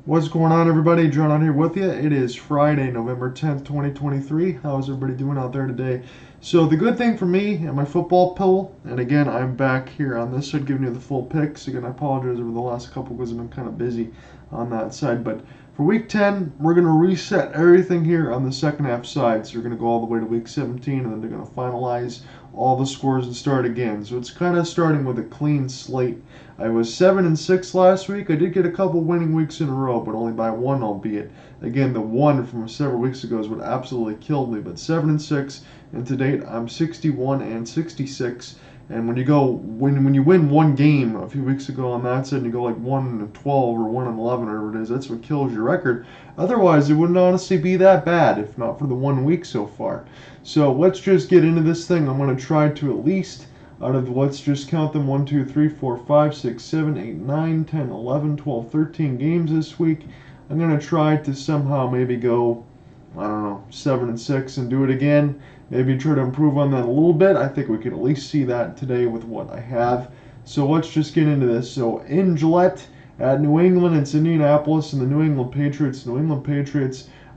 What's going on, everybody? John on here with you. It is Friday, November 10th, 2023. How's everybody doing out there today? So, the good thing for me and my football poll, and again, I'm back here on this side giving you the full picks. Again, I apologize over the last couple because I've been kind of busy on that side. But for week 10, we're going to reset everything here on the second half side. So, we're going to go all the way to week 17, and then they're going to finalize all the scores and start again. So, it's kind of starting with a clean slate. I was 7-6 last week. I did get a couple winning weeks in a row, but only by one, albeit. Again, the one from several weeks ago is what absolutely killed me. But 7-6, and to date, I'm 61-66. And when you win one game a few weeks ago on that side, and you go like 1-12 or 1-11 or whatever it is, that's what kills your record. Otherwise, it wouldn't honestly be that bad if not for the 1 week so far. So let's just get into this thing. I'm going to try to at least out of, let's just count them, 1, 2, 3, 4, 5, 6, 7, 8, 9, 10, 11, 12, 13 games this week. I'm going to try to somehow maybe go, I don't know, 7-6 and do it again. Maybe try to improve on that a little bit. I think we could at least see that today with what I have. So let's just get into this. So in Gillette at New England, it's Indianapolis, and the New England Patriots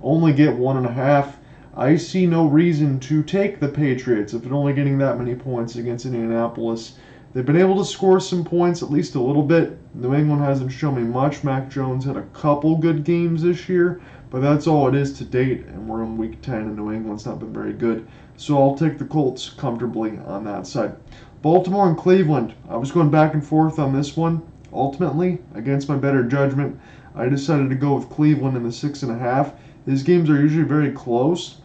only get 1.5. I see no reason to take the Patriots if they're only getting that many points against Indianapolis. They've been able to score some points, at least a little bit. New England hasn't shown me much. Mac Jones had a couple good games this year, but that's all it is to date, and we're in week 10, and New England's not been very good. So I'll take the Colts comfortably on that side. Baltimore and Cleveland. I was going back and forth on this one. Ultimately, against my better judgment, I decided to go with Cleveland in the 6.5. These games are usually very close,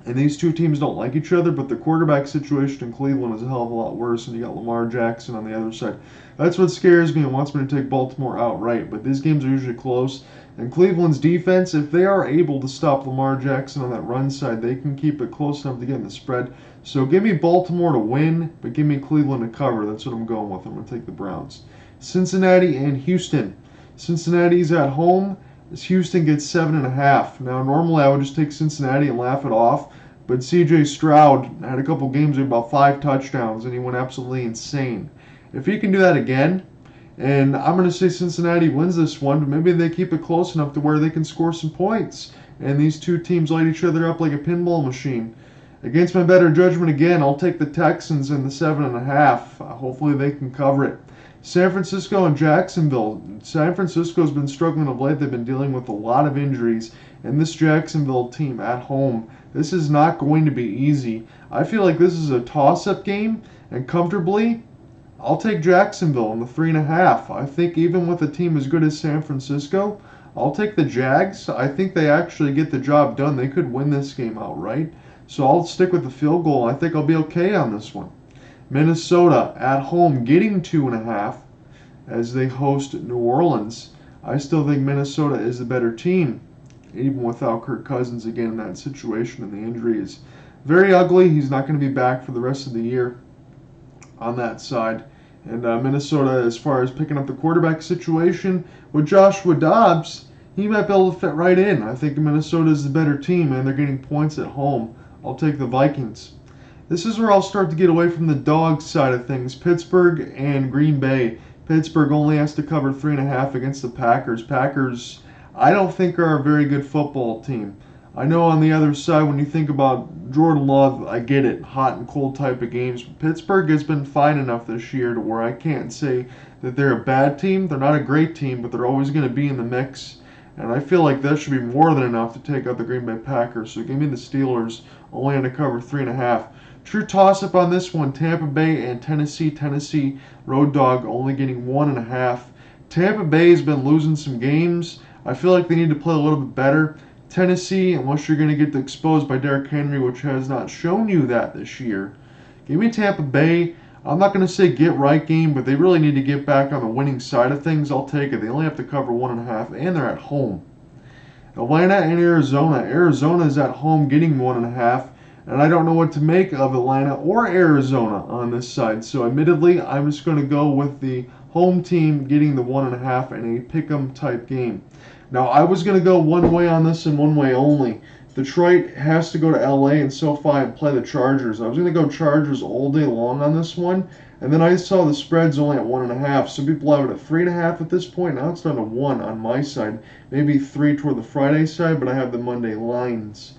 and these two teams don't like each other, but the quarterback situation in Cleveland is a hell of a lot worse, and you got Lamar Jackson on the other side. That's what scares me and wants me to take Baltimore outright, but these games are usually close. And Cleveland's defense, if they are able to stop Lamar Jackson on that run side, they can keep it close enough to get in the spread. So give me Baltimore to win, but give me Cleveland to cover. That's what I'm going with. I'm going to take the Browns. Cincinnati and Houston. Cincinnati's at home. Houston gets 7.5. Now, normally I would just take Cincinnati and laugh it off, but C.J. Stroud had a couple games with about 5 touchdowns, and he went absolutely insane. If he can do that again, and I'm going to say Cincinnati wins this one, but maybe they keep it close enough to where they can score some points, and these two teams light each other up like a pinball machine. Against my better judgment again, I'll take the Texans in the 7.5. Hopefully they can cover it. San Francisco and Jacksonville. San Francisco's been struggling of late. They've been dealing with a lot of injuries. And this Jacksonville team at home, this is not going to be easy. I feel like this is a toss-up game, and comfortably, I'll take Jacksonville in the 3.5. I think even with a team as good as San Francisco, I'll take the Jags. I think they actually get the job done. They could win this game outright. So I'll stick with the field goal. I think I'll be okay on this one. Minnesota at home getting 2.5 as they host New Orleans. I still think Minnesota is the better team, even without Kirk Cousins again in that situation, and the injury is very ugly. He's not going to be back for the rest of the year on that side. And Minnesota, as far as picking up the quarterback situation with Joshua Dobbs, he might be able to fit right in. I think Minnesota is the better team, and they're getting points at home. I'll take the Vikings. This is where I'll start to get away from the dog side of things. Pittsburgh and Green Bay. Pittsburgh only has to cover 3.5 against the Packers. Packers, I don't think, are a very good football team. I know on the other side, when you think about Jordan Love, I get it, hot and cold type of games. Pittsburgh has been fine enough this year to where I can't say that they're a bad team. They're not a great team, but they're always going to be in the mix. And I feel like that should be more than enough to take out the Green Bay Packers. So give me the Steelers, only on to cover 3.5. True toss-up on this one, Tampa Bay and Tennessee. Tennessee, road dog, only getting 1.5. Tampa Bay has been losing some games. I feel like they need to play a little bit better. Tennessee, unless you're going to get exposed by Derrick Henry, which has not shown you that this year. Give me Tampa Bay. I'm not going to say get right game, but they really need to get back on the winning side of things. I'll take it. They only have to cover 1.5, and they're at home. Atlanta and Arizona. Arizona is at home getting 1.5. And I don't know what to make of Atlanta or Arizona on this side. So admittedly, I'm just going to go with the home team getting the 1.5 in a pick'em type game. Now, I was going to go one way on this and one way only. Detroit has to go to LA and SoFi and play the Chargers. I was going to go Chargers all day long on this one. And then I saw the spread's only at 1.5. Some people have it at 3.5 at this point. Now it's down to 1 on my side. Maybe 3 toward the Friday side, but I have the Monday lines.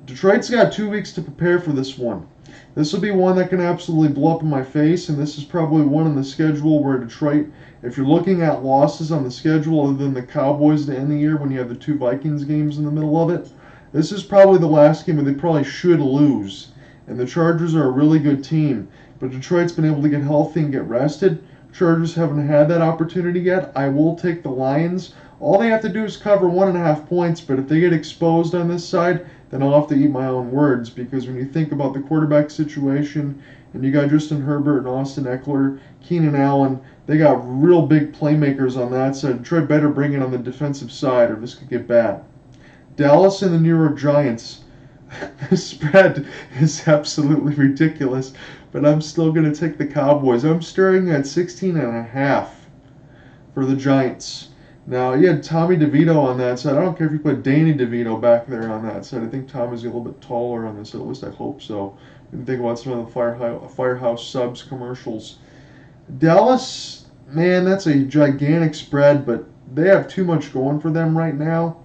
Detroit's got 2 weeks to prepare for this one. This will be one that can absolutely blow up in my face, and this is probably one in the schedule where Detroit, if you're looking at losses on the schedule other than the Cowboys to end the year when you have the 2 Vikings games in the middle of it, this is probably the last game where they probably should lose. And the Chargers are a really good team, but Detroit's been able to get healthy and get rested. Chargers haven't had that opportunity yet. I will take the Lions. All they have to do is cover 1.5 points, but if they get exposed on this side, then I'll have to eat my own words, because when you think about the quarterback situation, and you got Justin Herbert and Austin Eckler, Keenan Allen, they got real big playmakers on that side. Detroit better bring it on the defensive side, or this could get bad. Dallas and the New York Giants. The spread is absolutely ridiculous, but I'm still going to take the Cowboys. I'm staring at 16.5 for the Giants. Now, you had Tommy DeVito on that side. I don't care if you put Danny DeVito back there on that side. I think Tommy's a little bit taller on this, at least I hope so. And think about some of the Firehouse Subs commercials. Dallas, man, that's a gigantic spread, but they have too much going for them right now.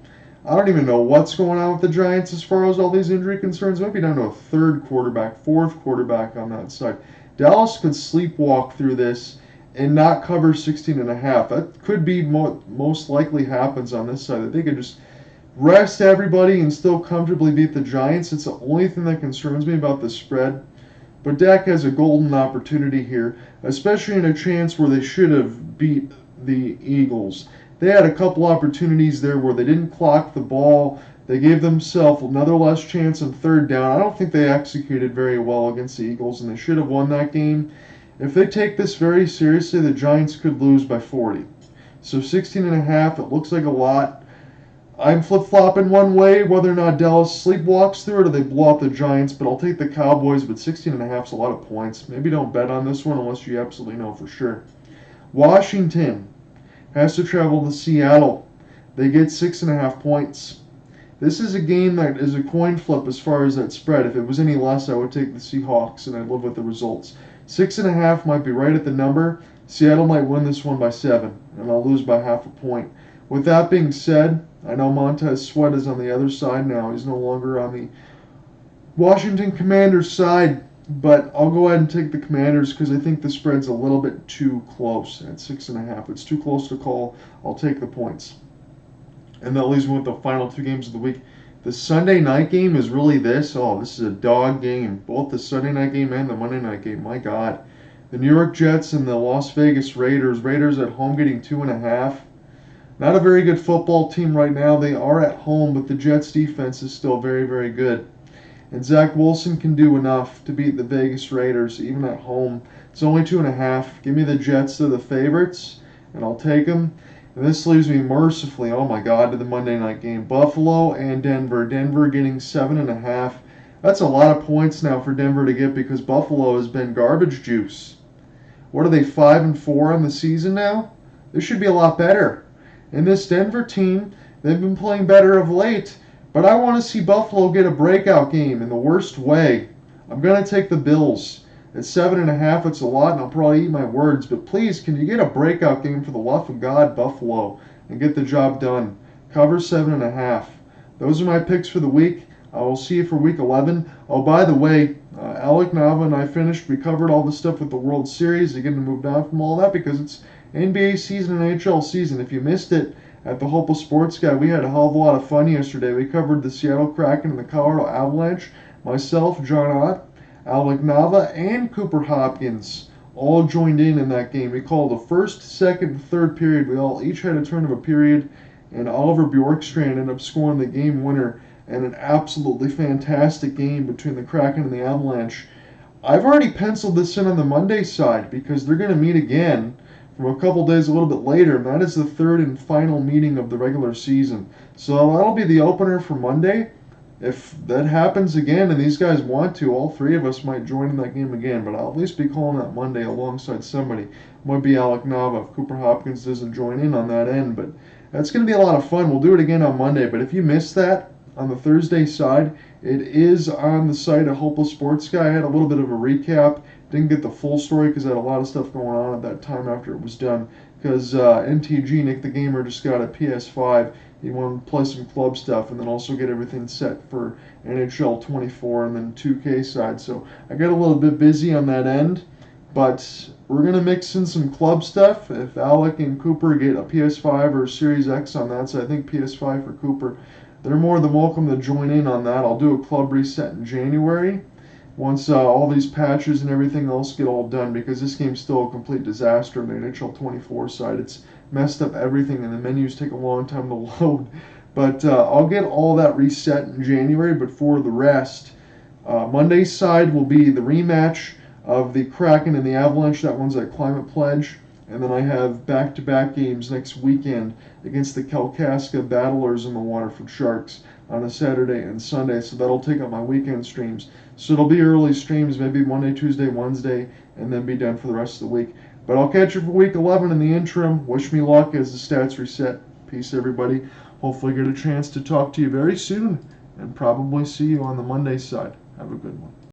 I don't even know what's going on with the Giants as far as all these injury concerns. Maybe down to a third quarterback, fourth quarterback on that side. Dallas could sleepwalk through this and not cover 16.5. That could be most likely happens on this side. That they could just rest everybody and still comfortably beat the Giants. It's the only thing that concerns me about the spread. But Dak has a golden opportunity here, especially in a chance where they should have beat the Eagles. They had a couple opportunities there where they didn't clock the ball. They gave themselves another last chance on third down. I don't think they executed very well against the Eagles, and they should have won that game. If they take this very seriously, the Giants could lose by 40. So 16.5, it looks like a lot. I'm flip-flopping one way, whether or not Dallas sleepwalks through it or they blow out the Giants, but I'll take the Cowboys, but 16.5 is a lot of points. Maybe don't bet on this one unless you absolutely know for sure. Washington has to travel to Seattle. They get 6.5 points. This is a game that is a coin flip as far as that spread. If it was any less, I would take the Seahawks, and I'd live with the results. 6.5 might be right at the number. Seattle might win this one by 7, and I'll lose by half a point. With that being said, I know Montez Sweat is on the other side now. He's no longer on the Washington Commanders side, but I'll go ahead and take the Commanders because I think the spread's a little bit too close at 6.5. It's too close to call. I'll take the points. And that leaves me with the final 2 games of the week. The Sunday night game is really this. Oh, this is a dog game. Both the Sunday night game and the Monday night game. My God. The New York Jets and the Las Vegas Raiders. Raiders at home getting 2.5. Not a very good football team right now. They are at home, but the Jets defense is still very, very good. And Zach Wilson can do enough to beat the Vegas Raiders, even at home. It's only 2.5. Give me the Jets. They're the favorites, and I'll take them. And this leaves me mercifully, oh my God, to the Monday night game. Buffalo and Denver. Denver getting 7.5. That's a lot of points now for Denver to get because Buffalo has been garbage juice. What are they, 5-4 on the season now? This should be a lot better. And this Denver team, they've been playing better of late, but I want to see Buffalo get a breakout game in the worst way. I'm going to take the Bills. At 7.5, it's a lot, and I'll probably eat my words, but please, can you get a breakout game for the love of God, Buffalo, and get the job done? Cover 7.5. Those are my picks for the week. I will see you for week 11. Oh, by the way, Alec Nava and I finished. We covered all the stuff with the World Series. Again, to move down from all that because it's NBA season and NHL season. If you missed it at the Hopeless Sports Guy, we had a hell of a lot of fun yesterday. We covered the Seattle Kraken and the Colorado Avalanche. Myself, John Ott, Alec Nava, and Cooper Hopkins all joined in that game. We called the first, second, and third period. We all each had a turn of a period, and Oliver Bjorkstrand ended up scoring the game winner. And an absolutely fantastic game between the Kraken and the Avalanche. I've already penciled this in on the Monday side because they're going to meet again from a couple days a little bit later, and that is the third and final meeting of the regular season. So that'll be the opener for Monday. If that happens again and these guys want to, all 3 of us might join in that game again, but I'll at least be calling that Monday alongside somebody. It might be Alec Nava if Cooper Hopkins doesn't join in on that end, but that's going to be a lot of fun. We'll do it again on Monday, but if you missed that, on the Thursday side, it is on the site of Hopeless Sports Guy. I had a little bit of a recap Didn't get the full story because I had a lot of stuff going on at that time after it was done. Because NTG, Nick the Gamer, just got a PS5. He wanted to play some club stuff and then also get everything set for NHL 24 and then 2K side. So I got a little bit busy on that end. But we're going to mix in some club stuff. If Alec and Cooper get a PS5 or a Series X on that, so I think PS5 for Cooper, they're more than welcome to join in on that. I'll do a club reset in January once all these patches and everything else get all done, because this game's still a complete disaster on the NHL 24 side. It's messed up everything and the menus take a long time to load. But I'll get all that reset in January. But for the rest, Monday's side will be the rematch of the Kraken and the Avalanche. That one's at Climate Pledge. And then I have back-to-back games next weekend against the Kalkaska Battlers and the Waterford Sharks on a Saturday and Sunday. So that'll take up my weekend streams. So it'll be early streams, maybe Monday, Tuesday, Wednesday, and then be done for the rest of the week. But I'll catch you for week 11 in the interim. Wish me luck as the stats reset. Peace, everybody. Hopefully get a chance to talk to you very soon and probably see you on the Monday side. Have a good one.